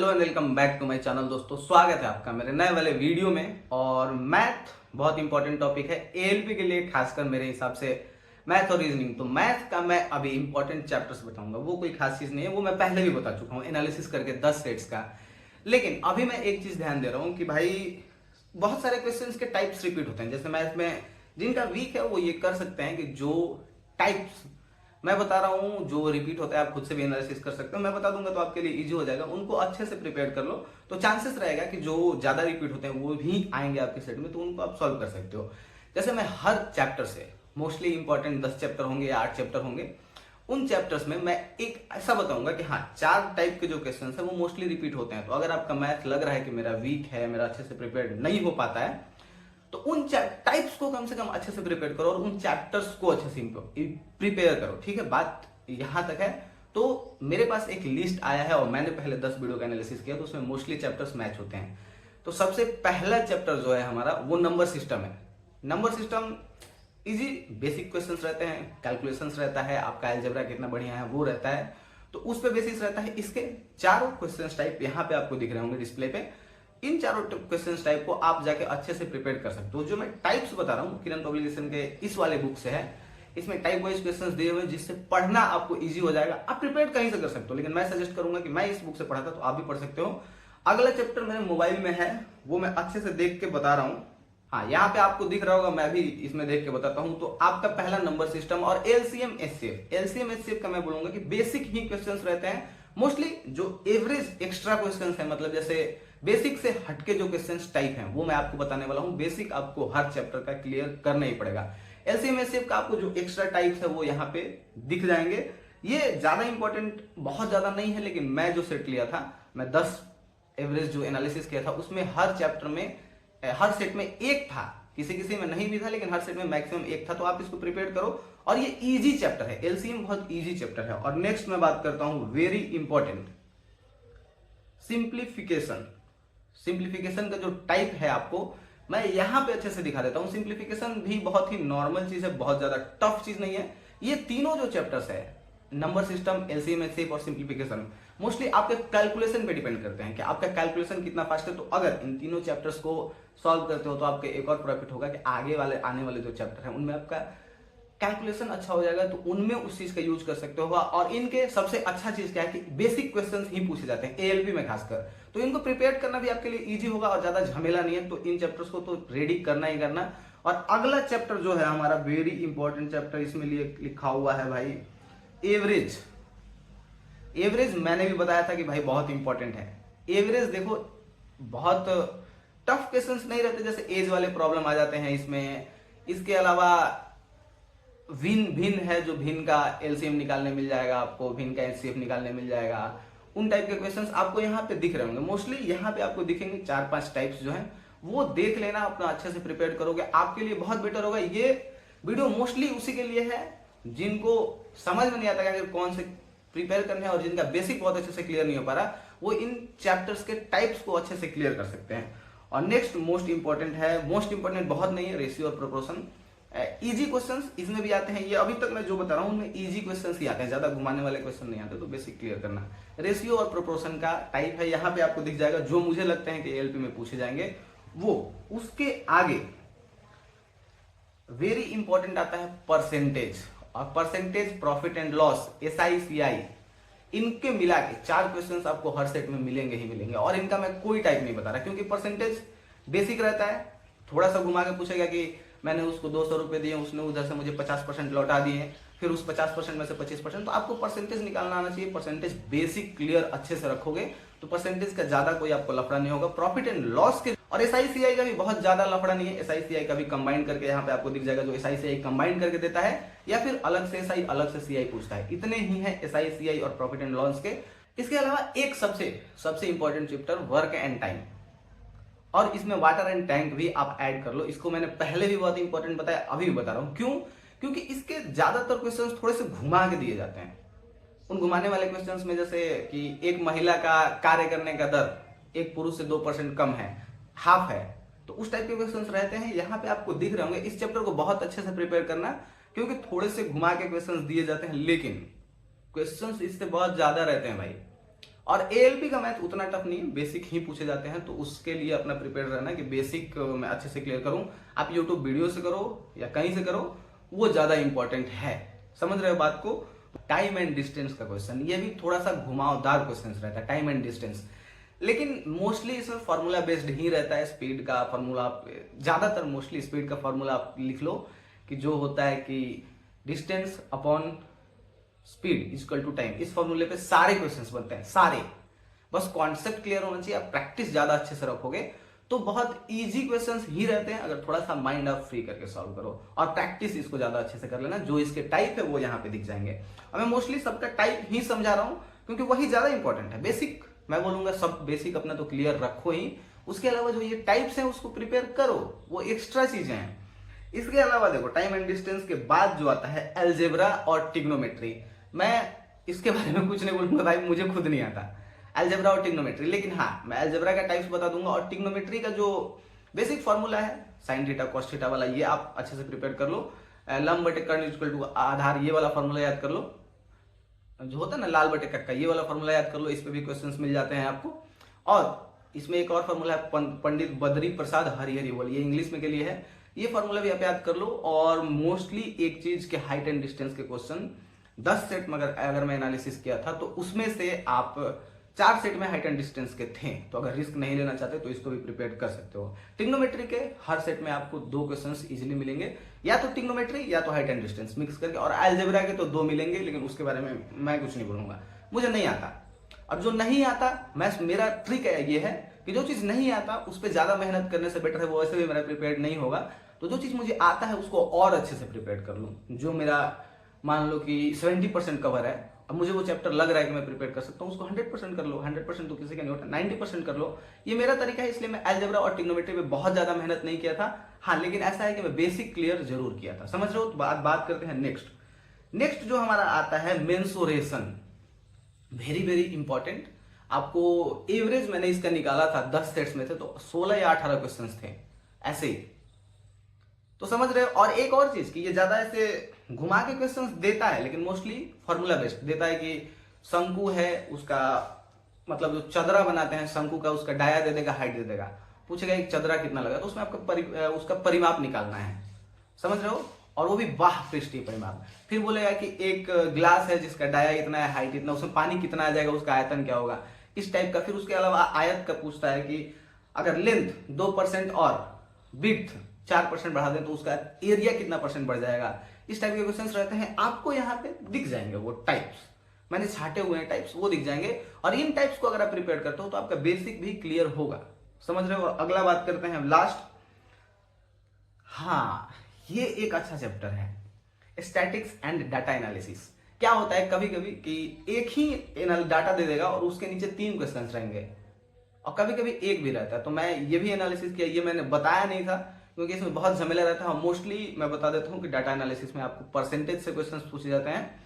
Hello and welcome back to my channel. दोस्तों स्वागत है आपका मेरे नए वाले वीडियो में। और मैथ बहुत इंपॉर्टेंट टॉपिक है एएलपी के लिए, खासकर मेरे हिसाब से मैथ और रीजनिंग। तो मैथ का मैं अभी इंपॉर्टेंट चैप्टर्स बताऊंगा, वो कोई खास चीज नहीं है, वो मैं पहले भी बता चुका हूँ एनालिसिस करके 10 सेट्स का। लेकिन अभी मैं एक चीज ध्यान दे रहा हूँ कि भाई बहुत सारे क्वेश्चंस के टाइप्स रिपीट होते हैं। जैसे मैथ में जिनका वीक है वो ये कर सकते हैं कि जो टाइप्स मैं बता रहा हूँ जो रिपीट होता है आप खुद से भी एनालिसिस कर सकते हो, मैं बता दूंगा तो आपके लिए इजी हो जाएगा। उनको अच्छे से प्रिपेयर कर लो तो चांसेस रहेगा कि जो ज्यादा रिपीट होते हैं वो भी आएंगे आपके सेट में, तो उनको आप सॉल्व कर सकते हो। जैसे मैं हर चैप्टर से मोस्टली इंपॉर्टेंट 10 चैप्टर होंगे या 8 चैप्टर होंगे, उन चैप्टर्स में मैं एक ऐसा बताऊंगा कि हाँ 4 टाइप के जो क्वेश्चन है वो मोस्टली रिपीट होते हैं। तो अगर आपका मैथ लग रहा है कि मेरा वीक है, मेरा अच्छे से प्रिपेयर नहीं हो पाता है, तो उन टाइप्स को कम से कम अच्छे से प्रिपेयर करो और उन चैप्टर्स को अच्छे से प्रिपेयर करो। ठीक है, बात यहां तक है। तो मेरे पास एक लिस्ट आया है और मैंने पहले 10 वीडियो का एनालिसिस किया, तो उसमें मोस्टली चैप्टर्स मैच होते हैं। तो सबसे पहला चैप्टर जो है हमारा वो नंबर सिस्टम है। Number system easy basic questions रहते हैं, कैलकुलेशंस रहता है, आपका अलजेब्रा कितना बढ़िया है वो रहता है, तो उस पर बेसिस रहता है। इसके चारों क्वेश्चंस टाइप यहाँ पे आपको दिख रहे होंगे डिस्प्ले पे। इन चारों क्वेश्चंस टाइप को आप जाके अच्छे से प्रिपेयर कर सकते हो। जो मैं टाइप्स बता रहा हूँ किरण पब्लिकेशन के इस वाले बुक से है, इसमें टाइप वाइज क्वेश्चंस दिए हुए जिससे पढ़ना आपको इजी हो जाएगा। आप प्रिपेयर कहीं से कर सकते हो, लेकिन मैं सजेस्ट करूंगा कि मैं इस बुक से पढ़ा था तो आप भी पढ़ सकते हो। अगला चैप्टर मेरे मोबाइल में है, वो मैं अच्छे से देख के बता रहा हूँ। हाँ, यहाँ पे आपको दिख रहा होगा, मैं भी इसमें देख के बताता हूँ। तो आपका पहला नंबर सिस्टम और एलसीएम एचसीएफ। एलसीएम एचसीएफ का मैं बोलूंगा कि बेसिक ही क्वेश्चंस रहते हैं मोस्टली। जो एवरेज एक्स्ट्रा क्वेश्चंस है, मतलब जैसे बेसिक से हटके जो क्वेश्चंस टाइप हैं वो मैं आपको बताने वाला हूँ। बेसिक आपको हर चैप्टर का क्लियर करना ही पड़ेगा। एलसीएम एचसीएफ का आपको जो एक्स्ट्रा टाइप्स है वो यहाँ पे दिख जाएंगे। ये ज्यादा इंपॉर्टेंट बहुत ज्यादा नहीं है, लेकिन मैं जो सेट लिया था, मैं 10 एवरेज जो एनालिसिस किया था उसमें हर चैप्टर में हर सेट में एक था, किसी किसी में नहीं भी था, लेकिन हर सेट में मैक्सिमम एक था। तो आप इसको प्रिपेयर करो और ये इजी चैप्टर है, एलसीएम बहुत इजी चैप्टर है। और नेक्स्ट मैं बात करता हूं वेरी इंपॉर्टेंट सिंप्लीफिकेशन। सिंप्लीफिकेशन का जो टाइप है आपको मैं यहां पे अच्छे से दिखा देता हूं। सिंप्लीफिकेशन भी बहुत ही नॉर्मल चीज है, बहुत ज्यादा टफ चीज नहीं है। ये तीनों जो चैप्टर्स है, नंबर सिस्टम, एलसीएम एचसीएफ और सिंप्लीफिकेशन, मोस्टली आपके कैलकुलेशन पे डिपेंड करते हैं कि आपका कैलकुलेशन कितना फास्ट है। तो अगर इन तीनों चैप्टर्स को सॉल्व करते हो तो आपके एक और प्रॉफिट होगा कि आगे वाले आने वाले जो चैप्टर हैं उनमें आपका कैलकुलेशन अच्छा हो जाएगा, तो उनमें उस चीज का यूज कर सकते हो। और इनके सबसे अच्छा चीज क्या है कि बेसिक क्वेश्चंस ही पूछे जाते हैं एएलपी में खासकर, तो इनको प्रिपेयर करना भी आपके लिए इजी होगा और ज्यादा झमेला नहीं है। तो इन चैप्टर्स को तो रेडी करना ही करना। और अगला चैप्टर जो है हमारा वेरी इंपॉर्टेंट चैप्टर, इसमें लिए लिखा हुआ है भाई एवरेज। एवरेज मैंने भी बताया था कि भाई बहुत इंपॉर्टेंट है। एवरेज देखो बहुत टफ क्वेश्चंस नहीं रहते, जैसे एज वाले प्रॉब्लम आ जाते हैं इसमें। इसके अलावा भिन्न भिन्न है, जो भिन्न का एलसीएम निकालने मिल जाएगा आपको, भिन्न का एचसीएफ निकालने मिल जाएगा। उन टाइप के क्वेश्चंस आपको यहाँ पे दिख रहे होंगे। मोस्टली यहाँ पे आपको दिखेंगे 4-5 टाइप्स जो हैं, वो देख लेना, अपना अच्छे से प्रिपेयर करोगे आपके लिए बहुत बेटर होगा। ये वीडियो मोस्टली उसी के लिए है जिनको समझ में नहीं आता कि कौन से प्रिपेयर करने हैं और जिनका बेसिक बहुत अच्छे से क्लियर नहीं हो पा रहा, वो इन चैप्टर्स के टाइप्स को अच्छे से क्लियर कर सकते हैं। और नेक्स्ट मोस्ट इंपॉर्टेंट है, मोस्ट इंपॉर्टेंट बहुत नहीं है, रेशियो और प्रोपोर्शन। इजी क्वेश्चंस इसमें भी आते हैं। ये अभी तक मैं जो बता रहा हूँ उनमें इजी क्वेश्चंस ही आते हैं, ज्यादा घुमाने वाले क्वेश्चन नहीं आते, तो बेसिक क्लियर करना। रेशियो और प्रोपोर्शन का टाइप है, यहाँ पे आपको दिख जाएगा जो मुझे लगता है कि एएलपी में पूछे जाएंगे वो। उसके आगे वेरी इंपॉर्टेंट आता है परसेंटेज और परसेंटेज प्रॉफिट एंड लॉस, एसआईसीआई। इनके मिला के 4 क्वेश्चंस आपको हर सेट में मिलेंगे ही मिलेंगे। और इनका मैं कोई टाइप नहीं बता रहा, क्योंकि परसेंटेज बेसिक रहता है। थोड़ा सा घुमा के पूछेगा कि मैंने उसको 200 रुपए दिए, उसने उधर से मुझे 50% लौटा दिए, फिर उस 50% में से 25%, तो आपको परसेंटेज निकालना आना चाहिए। परसेंटेज बेसिक क्लियर अच्छे से रखोगे तो परसेंटेज का ज्यादा कोई आपको लफड़ा नहीं होगा। प्रॉफिट एंड लॉस के और एसआईसीआई का भी बहुत ज्यादा लफड़ा नहीं है। एसआईसीआई का भी कंबाइन करके यहाँ पे आपको दिख जाएगा, जो एसआईसीआई कंबाइन करके देता है, या फिर अलग से एसआई अलग से सीआई पूछता है। इतने ही है एसआईसीआई और प्रॉफिट एंड लॉस के। इसके अलावा एक सबसे important chapter work and time, और इसमें वाटर एंड टैंक भी आप ऐड कर लो। इसको मैंने पहले भी बहुत इंपॉर्टेंट बताया, अभी भी बता रहा हूं। क्यों? क्योंकि इसके ज्यादातर क्वेश्चंस थोड़े से घुमा के दिए जाते हैं। उन घुमाने वाले क्वेश्चंस में जैसे कि एक महिला का कार्य करने का दर एक पुरुष से 2% कम है, हाफ है, तो उस टाइप के क्वेश्चंस रहते हैं। यहाँ पे आपको दिख रहे होंगे। इस चैप्टर को बहुत अच्छे से प्रिपेयर करना, क्योंकि थोड़े से घुमा के क्वेश्चंस दिए जाते हैं, लेकिन क्वेश्चंस इससे बहुत ज्यादा रहते हैं भाई। और एएलपी का मैथ उतना टफ नहीं है, बेसिक ही पूछे जाते हैं, तो उसके लिए अपना प्रिपेयर रहना कि बेसिक मैं अच्छे से क्लियर करूं। आप यूट्यूब वीडियो से करो या कहीं से करो, वो ज्यादा इंपॉर्टेंट है। समझ रहे हो बात को। टाइम एंड डिस्टेंस का क्वेश्चन, ये भी थोड़ा सा घुमावदार क्वेश्चन रहता है, टाइम एंड डिस्टेंस, लेकिन मोस्टली इसमें फॉर्मूला बेस्ड ही रहता है। स्पीड का फॉर्मूला, ज्यादातर मोस्टली स्पीड का फॉर्मूला आप लिख लो कि जो होता है कि distance upon speed equal to time. इस फॉर्मूले पे सारे क्वेश्चंस बनते हैं, सारे। बस कॉन्सेप्ट क्लियर होना चाहिए, आप प्रैक्टिस ज्यादा अच्छे से रखोगे तो बहुत इजी क्वेश्चंस ही रहते हैं, अगर थोड़ा सा माइंड आप फ्री करके सॉल्व करो और प्रैक्टिस इसको ज्यादा अच्छे से कर लेना। जो इसके टाइप है वो यहाँ पे दिख जाएंगे, और मैं मोस्टली सबका टाइप ही समझा रहा हूँ क्योंकि वही ज्यादा इंपॉर्टेंट है। बेसिक मैं बोलूंगा सब बेसिक अपना तो क्लियर रखो ही, उसके अलावा जो ये टाइप्स हैं उसको प्रिपेयर करो, वो एक्स्ट्रा चीजें हैं। इसके अलावा देखो टाइम एंड डिस्टेंस के बाद जो आता है अलजेब्रा और ट्रिग्नोमेट्री। मैं इसके बारे में कुछ नहीं बोलूंगा भाई, मुझे खुद नहीं आता अलजेब्रा और ट्रिग्नोमेट्री, लेकिन हाँ मैं अलजेब्रा का टाइप्स बता दूंगा और ट्रिग्नोमेट्री का जो बेसिक फॉर्मूला है साइन थीटा कॉस थीटा वाला, ये आप अच्छे से प्रिपेयर कर लो। लंब बटे कर्ण इक्वल टू आधार, ये वाला फॉर्मूला याद कर लो, जो होता है ना लाल बटे कक्का, ये वाला फॉर्मूला याद कर लो। इस पे भी क्वेश्चंस मिल जाते हैं आपको। और इसमें एक और फॉर्मूला है पंडित बद्री प्रसाद हरिहरी बोल, ये इंग्लिश में के लिए है, ये फॉर्मूला भी आप याद कर लो। और मोस्टली एक चीज के हाइट एंड डिस्टेंस के क्वेश्चन 10 सेट में अगर मैं एनालिसिस किया था तो उसमें से आप 4 सेट में हाइट एंड डिस्टेंस के थे, तो अगर रिस्क नहीं लेना चाहते तो इसको भी प्रिपेयर कर सकते हो। ट्रिग्नोमेट्री के हर सेट में आपको 2 क्वेश्चंस इजीली मिलेंगे, या तो ट्रिग्नोमेट्री या तो हाइट एंड डिस्टेंस मिक्स करके, और अलजेब्रा के तो 2 मिलेंगे, लेकिन उसके बारे में मैं कुछ नहीं बोलूंगा, मुझे नहीं आता। और जो नहीं आता, मैं मेरा ट्रिक ये है कि जो चीज नहीं आता उस पर ज्यादा मेहनत करने से बेटर है वो वैसे भी मेरा प्रिपेयर नहीं होगा, तो जो चीज मुझे आता है उसको और अच्छे से प्रिपेयर कर लूं। जो मेरा मान लो कि 70% कवर है, अब मुझे वो चैप्टर लग रहा है कि मैं प्रिपेयर कर सकता हूँ, उसको 100% कर लो। 100% तो किसी का नहीं होता, 90% कर लो। ये मेरा तरीका है, इसलिए मैं अलजेब्रा और ट्रिग्नोमेट्री पे बहुत ज्यादा मेहनत नहीं किया था। हाँ लेकिन ऐसा है कि मैं बेसिक क्लियर जरूर किया था, समझ रहे हो। तो बात करते हैं नेक्स्ट जो हमारा आता है मेंसुरेशन, वेरी वेरी इंपॉर्टेंट। आपको एवरेज मैंने इसका निकाला था, 10 सेट्स में थे तो 16 या 18 क्वेश्चन थे ऐसे ही, तो समझ रहे हो। और एक और चीज कि ये ज्यादा ऐसे घुमा के क्वेश्चंस देता है, लेकिन मोस्टली फॉर्मूला बेस्ड देता है कि शंकु है, उसका मतलब जो चदरा बनाते हैं शंकु का, उसका डाया दे देगा, हाइट दे देगा, पूछेगा एक चदरा कितना लगा, तो उसमें आपका उसका परिमाप निकालना है, समझ रहे हो। और वो भी वाह पृष्ठीय परिमाप। फिर बोलेगा कि एक ग्लास है जिसका डाया इतना है, हाइट इतना, उसमें पानी कितना आ जाएगा, उसका आयतन क्या होगा, इस टाइप का। फिर उसके अलावा आयत का पूछता है कि अगर लेंथ 2% और विड्थ 4% बढ़ा दें तो उसका एरिया कितना परसेंट बढ़ जाएगा। इस टाइप के क्वेश्चंस रहते हैं, आपको यहाँ पे दिख जाएंगे वो टाइप्स, मैंने छाटे हुए हैं टाइप्स, वो दिख जाएंगे। और इन टाइप्स को अगर आप प्रिपेयर करते हो तो आपका बेसिक भी क्लियर होगा, समझ रहे हो। अगला बात करते हैं लास्ट, हाँ ये एक अच्छा चैप्टर है, स्टैटिक्स एंड डाटा एनालिसिस। क्या होता है कभी कभी कि एक ही डाटा दे देगा और उसके नीचे 3 क्वेश्चन रहेंगे, और कभी कभी एक भी रहता है। तो मैं ये भी एनालिसिस किया, ये मैंने बताया नहीं था क्योंकि इसमें बहुत झमेला रहता है। मोस्टली मैं बता देता हूँ कि डाटा एनालिसिस में आपको परसेंटेज से क्वेश्चंस पूछे जाते हैं।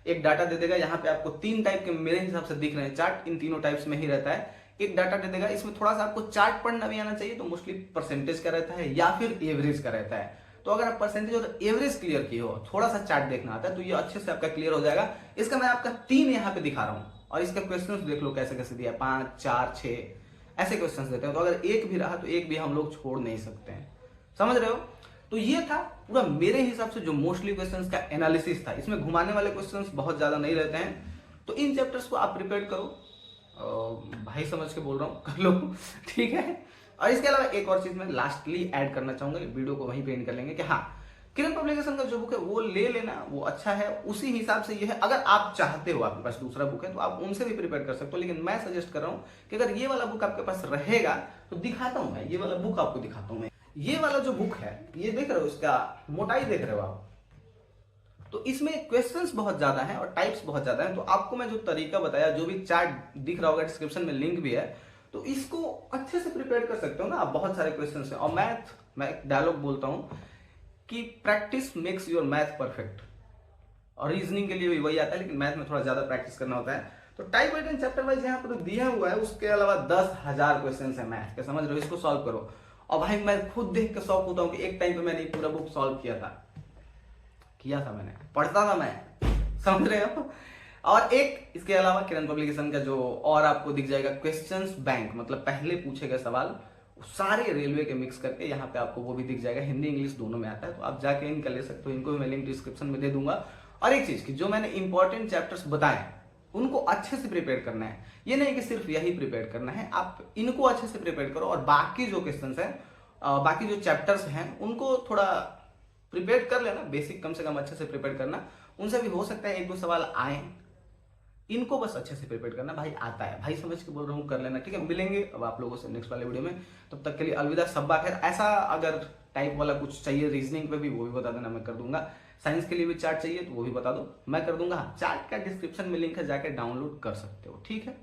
एक डाटा दे देगा, यहाँ पे आपको 3 टाइप के मेरे हिसाब से दिख रहे हैं चार्ट, इन तीनों टाइप्स में ही रहता है। एक डाटा दे देगा, इसमें थोड़ा सा आपको चार्ट पढ़ना भी आना चाहिए, तो मोस्टली परसेंटेज का रहता है या फिर एवरेज का रहता है। तो अगर आप परसेंटेज और एवरेज क्लियर किए हो, थोड़ा सा चार्ट देखना आता है, तो ये अच्छे से आपका क्लियर हो जाएगा। इसका मैं आपका 3 यहाँ पे दिखा रहा हूँ, और इसका क्वेश्चंस देख लो कैसे कैसे दिया, 5, 4, 6 ऐसे क्वेश्चंस देते हैं। तो अगर एक भी रहा तो एक भी हम लोग छोड़ नहीं सकते हैं, समझ रहे हो। तो ये था पूरा मेरे हिसाब से जो मोस्टली क्वेश्चंस का एनालिसिस था। इसमें घुमाने वाले क्वेश्चंस बहुत ज्यादा नहीं रहते हैं, तो इन चैप्टर्स को आप प्रिपेयर करो, भाई समझ के बोल रहा हूँ, कर लो, ठीक है। और इसके अलावा एक और चीज मैं लास्टली ऐड करना चाहूंगा, वीडियो को वहीं पे एंड कर लेंगे, कि हाँ किरण पब्लिकेशन का जो बुक है वो ले लेना, वो अच्छा है। उसी हिसाब से ये है, अगर आप चाहते हो आपके पास दूसरा बुक है तो आप उनसे भी प्रिपेयर कर सकते हो, लेकिन मैं सजेस्ट कर रहा हूँ कि अगर ये वाला बुक आपके पास रहेगा तो दिखाता हूँ मैं, ये वाला बुक आपको दिखाता हूँ मैं। ये वाला जो बुक है, ये देख रहे हो, इसका मोटाई देख रहे हो आप, तो इसमें क्वेश्चंस बहुत ज्यादा हैं और टाइप्स बहुत ज्यादा हैं। तो आपको मैं जो तरीका बताया, जो भी चार्ट दिख रहा होगा, डिस्क्रिप्शन में लिंक भी है, तो इसको अच्छे से प्रिपेयर कर सकते हो ना आप। बहुत सारे क्वेश्चंस हैं। और मैथ, मैं एक डायलॉग बोलता हूं कि practice makes your math perfect, और रीजनिंग के लिए भी वही आता है, लेकिन मैथ में थोड़ा ज्यादा प्रैक्टिस करना होता है। तो type wise and chapter wise यहाँ पर दिया हुआ है, उसके अलावा 10,000 क्वेश्चन है मैथ के, समझ रहे हो। इसको सॉल्व करो। और भाई मैं खुद देख के शौक होता हूँ कि एक टाइम पे मैंने पूरा बुक सॉल्व किया था, मैंने पढ़ता था मैं, समझ रहे हो। और एक इसके अलावा किरण पब्लिकेशन का जो और आपको दिख जाएगा क्वेश्चंस बैंक, मतलब पहले पूछे गए सवाल सारे रेलवे के मिक्स करके यहाँ पे आपको वो भी दिख जाएगा। हिंदी इंग्लिश दोनों में आता है, तो आप जाके इनका ले सकते हो। इनको भी मैं लिंक डिस्क्रिप्शन में दे दूंगा। और एक चीज की जो मैंने इंपॉर्टेंट चैप्टर्स बताए उनको अच्छे से प्रिपेयर करना है। ये नहीं कि सिर्फ यही प्रिपेयर करना है, आप इनको अच्छे से प्रिपेयर करो और बाकी जो क्वेश्चंस हैं, बाकी जो चैप्टर्स हैं उनको थोड़ा प्रिपेयर कर लेना। बेसिक कम से कम अच्छे से प्रिपेयर करना, उनसे भी हो सकता है एक दो सवाल आए, इनको बस अच्छे से प्रिपेयर करना। भाई आता है, भाई समझ के बोल रहा हूँ, कर लेना। ठीक है, मिलेंगे अब आप लोगों से नेक्स्ट वाले वीडियो में। तब तक के लिए अलविदा, सब्बा खैर। ऐसा अगर टाइप वाला कुछ चाहिए रीजनिंग पे भी, वो भी बता देना, मैं कर दूंगा। साइंस के लिए भी चार्ट चाहिए तो वो भी बता दो, मैं कर दूंगा। चार्ट का डिस्क्रिप्शन में लिंक है, जाकर डाउनलोड कर सकते हो। ठीक है।